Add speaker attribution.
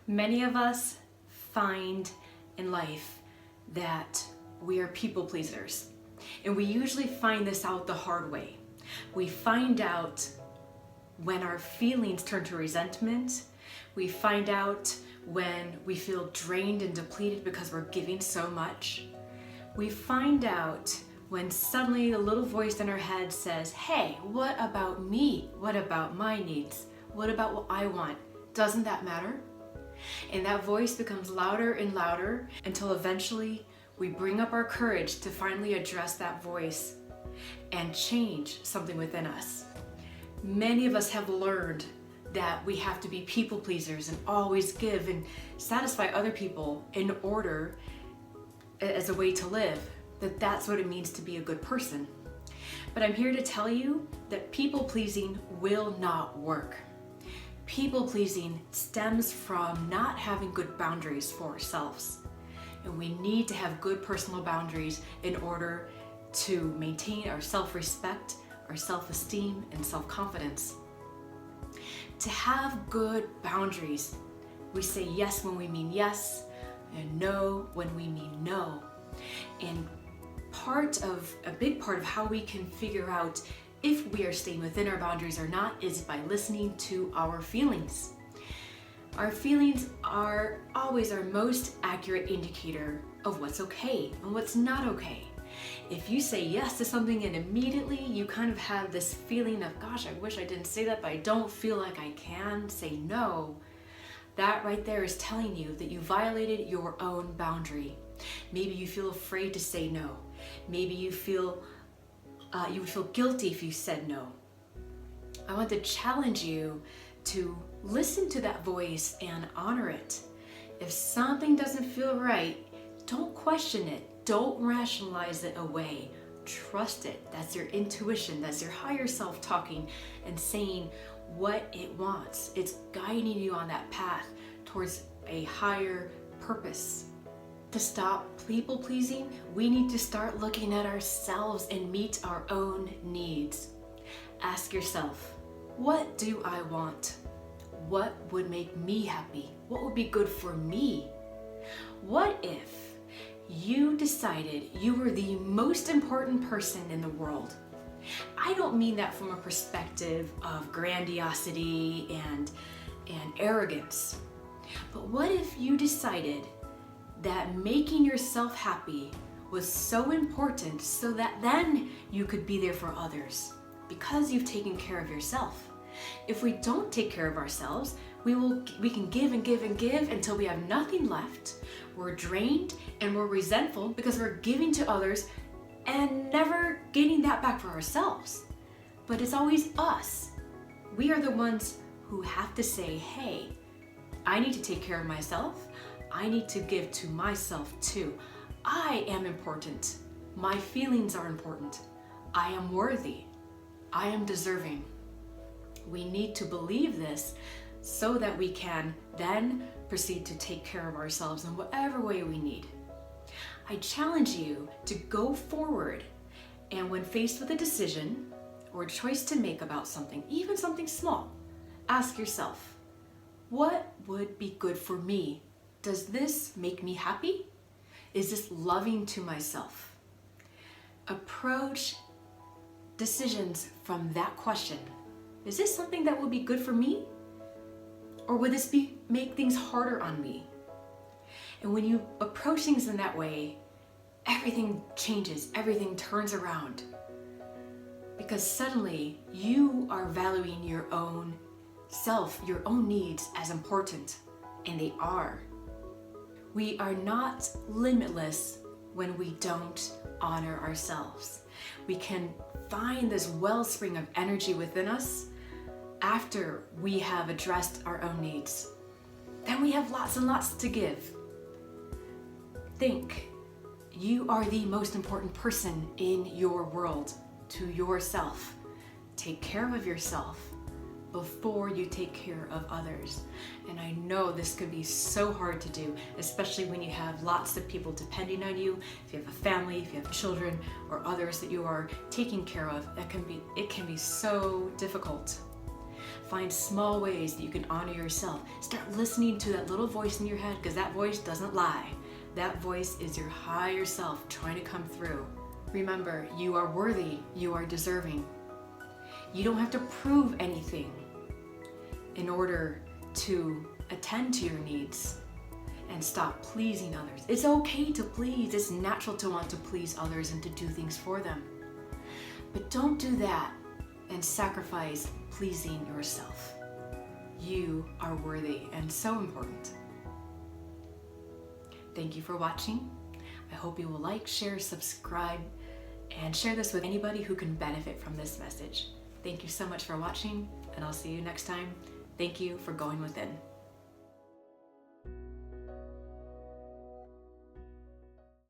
Speaker 1: Many of us find in life that we are people pleasers, and we usually find this out the hard way. We find out when our feelings turn to resentment. We find out when we feel drained and depleted because we're giving so much. We find out when suddenly the little voice in our head says, hey, what about me? What about my needs? What about what I want? Doesn't that matter? And that voice becomes louder and louder until eventually we bring up our courage to finally address that voice and change something within us. Many of us have learned that we have to be people pleasers and always give and satisfy other people in order as a way to live, that's what it means to be a good person. But I'm here to tell you that people pleasing will not work. People pleasing stems from not having good boundaries for ourselves. And we need to have good personal boundaries in order to maintain our self-respect, our self-esteem, and self-confidence. To have good boundaries, we say yes when we mean yes, and no when we mean no. And a big part of how we can figure out if we are staying within our boundaries or not is by listening to our feelings. Our feelings are always our most accurate indicator of what's okay and what's not okay. If you say yes to something and immediately you kind of have this feeling of, gosh, I wish I didn't say that, but I don't feel like I can say no, that right there is telling you that you violated your own boundary. Maybe you feel afraid to say no. Maybe you would feel guilty if you said no. I want to challenge you to listen to that voice and honor it. If something doesn't feel right, don't question it. Don't rationalize it away. Trust it. That's your intuition. That's your higher self talking and saying what it wants. It's guiding you on that path towards a higher purpose. To stop people pleasing, we need to start looking at ourselves and meet our own needs. Ask yourself, what do I want? What would make me happy? What would be good for me? What if you decided you were the most important person in the world? I don't mean that from a perspective of grandiosity and arrogance. But what if you decided that making yourself happy was so important so that then you could be there for others because you've taken care of yourself? If we don't take care of ourselves, we can give and give and give until we have nothing left. We're drained and we're resentful because we're giving to others and never getting that back for ourselves. But it's always us. We are the ones who have to say, hey, I need to take care of myself. I need to give to myself too. I am important. My feelings are important. I am worthy. I am deserving. We need to believe this so that we can then proceed to take care of ourselves in whatever way we need. I challenge you to go forward, and when faced with a decision or a choice to make about something, even something small, ask yourself, what would be good for me? Does this make me happy? Is this loving to myself? Approach decisions from that question. Is this something that would be good for me? Or would this make things harder on me? And when you approach things in that way, everything changes, everything turns around. Because suddenly you are valuing your own self, your own needs as important, and they are. We are not limitless when we don't honor ourselves. We can find this wellspring of energy within us after we have addressed our own needs. Then we have lots and lots to give. Think, you are the most important person in your world to yourself. Take care of yourself before you take care of others. And I know this could be so hard to do, especially when you have lots of people depending on you. If you have a family, if you have children or others that you are taking care of, it can be so difficult. Find small ways that you can honor yourself. Start listening to that little voice in your head, because that voice doesn't lie. That voice is your higher self trying to come through. Remember, you are worthy, you are deserving. You don't have to prove anything in order to attend to your needs and stop pleasing others. It's okay to please. It's natural to want to please others and to do things for them. But don't do that and sacrifice pleasing yourself. You are worthy and so important. Thank you for watching. I hope you will like, share, subscribe, and share this with anybody who can benefit from this message. Thank you so much for watching, and I'll see you next time. Thank you for going within.